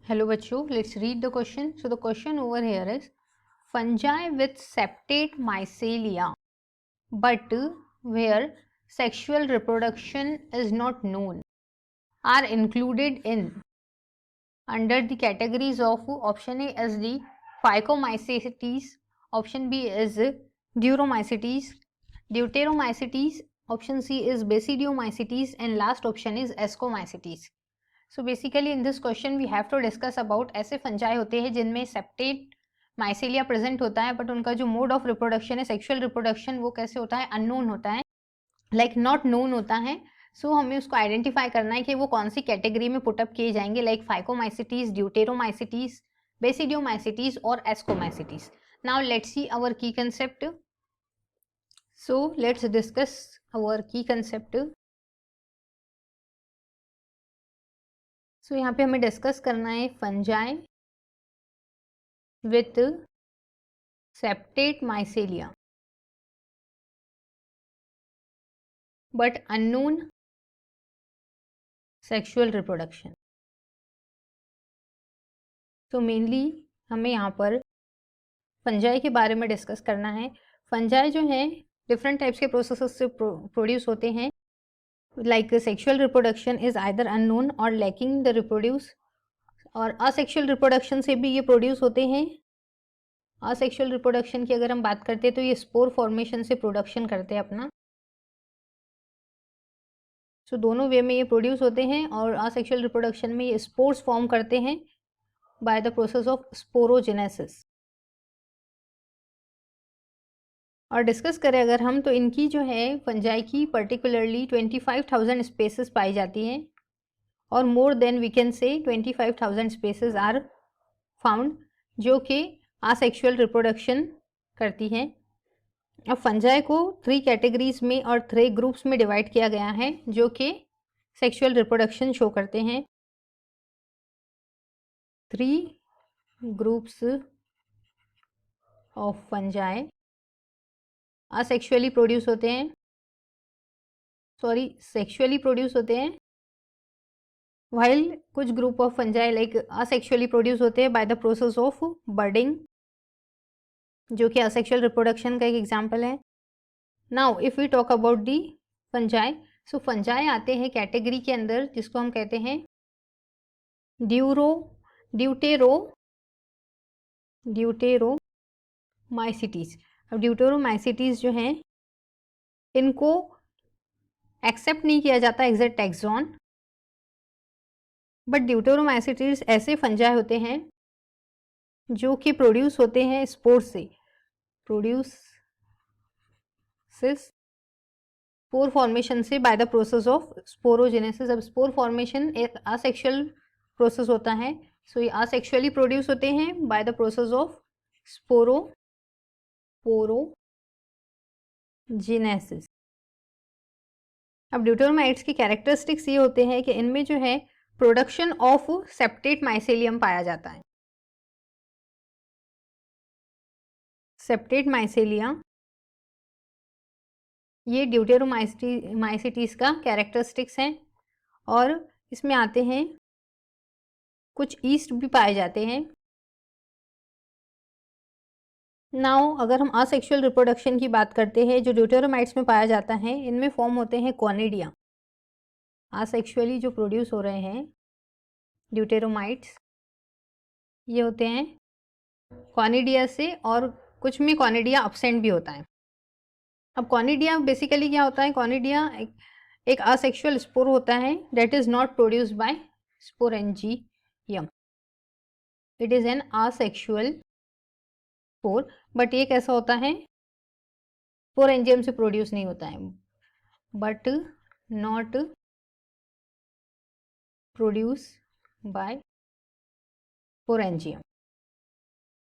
Hello बच्चों, let's read the question. So the question over here is fungi with septate mycelia but where sexual reproduction is not known are included in under the categories of option A is the Phycomycetes, option B is Duromycetes, Deuteromycetes, option C is Basidiomycetes and last option is Ascomycetes. So basically in this question we have to discuss about ऐसे fungi होते हैं जिनमें septate mycelia present होता है but उनका जो mode of reproduction है sexual reproduction वो कैसे होता है अननोन होता है लाइक नॉट नोन होता है सो हमें उसको आइडेंटिफाई करना है कि वो कौन सी कैटेगरी में पुटअप किए जाएंगे लाइक फाइकोमाइसिटीज ड्यूटेरोमाइसिटीज बेसिडियोमाइसिटीज और ascomycetes now let's see our key concept so let's discuss our key concept so यहाँ पे हमें डिस्कस करना है fungi with septate mycelia but unknown sexual reproduction. तो मेनली हमें यहाँ पर फंजाई के बारे में डिस्कस करना है. फंजाई जो है डिफरेंट टाइप्स के प्रोसेसेस से प्रोड्यूस होते हैं like sexual reproduction is either unknown और लैकिंग द रिप्रोड्यूस और असेक्सुअल रिप्रोडक्शन से भी ये प्रोड्यूस होते हैं. असेक्सुअल रिप्रोडक्शन की अगर हम बात करते हैं तो ये स्पोर फॉर्मेशन से प्रोडक्शन करते हैं अपना. सो दोनों वे में ये प्रोड्यूस होते हैं और असेक्सुअल रिप्रोडक्शन में ये स्पोर्स फॉर्म करते हैं by the process of sporogenesis. और डिस्कस करें अगर हम तो इनकी जो है फंजाई की पर्टिकुलरली 25,000 स्पेसिस पाई जाती हैं और more than we can say 25,000 spaces are found जो कि असेक्सुअल रिप्रोडक्शन करती हैं. अब फंजाई को 3 कैटेगरीज में और 3 ग्रुप्स में डिवाइड किया गया है जो कि सेक्सुअल रिप्रोडक्शन शो करते हैं. 3 groups of fungi asexually produce होते हैं सेक्सुअली प्रोड्यूस होते हैं वाइल कुछ group of fungi like asexually produce होते हैं by the process of budding जो कि असेक्सुअल रिप्रोडक्शन का एक एग्जाम्पल है. Now if we talk about the fungi so fungi आते हैं कैटेगरी के अंदर जिसको हम कहते हैं ड्यूटेरोमाइसिटीज. अब ड्यूटेरोमाइसिटीज जो हैं इनको एक्सेप्ट नहीं किया जाता as a taxon but deuteromycetes ऐसे फंजाई होते हैं जो कि प्रोड्यूस होते हैं स्पोर से. स्पोर फॉर्मेशन से by the process of sporogenesis. अब स्पोर फॉर्मेशन एक असेक्सुअल प्रोसेस होता है सो ये असेक्सुअली प्रोड्यूस होते हैं by the process of sporogenesis. अब ड्यूटेरोमाइट्स की कैरेक्टरिस्टिक्स ये होते हैं कि इनमें जो है प्रोडक्शन ऑफ सेप्टेट माइसेलियम पाया जाता है. सेप्टेट माइसेलिया ये ड्यूटेरोमाइसिटीज का कैरेक्टरिस्टिक्स हैं और इसमें आते हैं कुछ ईस्ट भी पाए जाते हैं. नाउ अगर हम असेक्सुअल रिप्रोडक्शन की बात करते हैं जो ड्यूटेरोमाइट्स में पाया जाता है इनमें फॉर्म होते हैं कॉनिडिया. असेक्सुअली जो प्रोड्यूस हो रहे हैं ड्यूटेरोमाइट्स ये होते हैं कॉनिडिया से और कुछ में कॉनिडिया एब्सेंट भी होता है. अब कॉनिडिया बेसिकली क्या होता है कॉनिडिया एक असेक्सुअल स्पोर होता है that is not produced by sporangium. It is an asexual spore but ये कैसा होता है स्पोरेंजियम से प्रोड्यूस नहीं होता है but not produce by sporangium.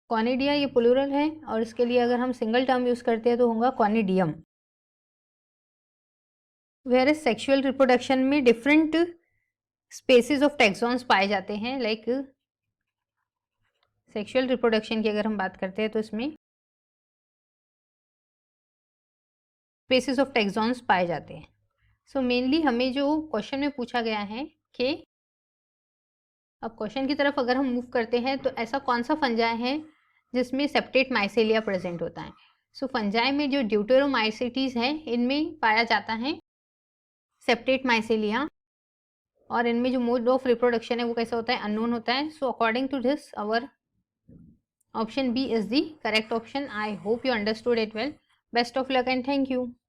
Conidia ये प्लूरल है और इसके लिए अगर हम सिंगल टर्म यूज करते हैं तो होगा कॉनिडियम. वेयर इज सेक्सुअल रिप्रोडक्शन में डिफरेंट स्पेसिस ऑफ टैक्सॉन्स पाए जाते हैं लाइक सेक्सुअल रिप्रोडक्शन की अगर हम बात करते हैं तो इसमें स्पेसिस ऑफ टैक्सॉन्स पाए जाते हैं. सो मेनली हमें जो क्वेश्चन में पूछा गया है कि अब क्वेश्चन की तरफ अगर हम मूव करते हैं तो ऐसा कौन सा फंजाई है जिसमें सेप्टेट माइसेलिया प्रेजेंट होता है। सो फंजाई में जो ड्यूटेरोमाइसिटीज है इनमें पाया जाता है सेप्टेट माइसेलिया, और इनमें जो मोड ऑफ रिप्रोडक्शन है वो कैसा होता है, अननोन होता है। So according to this our option B is the correct option. I hope you understood it well. Best of luck and thank you.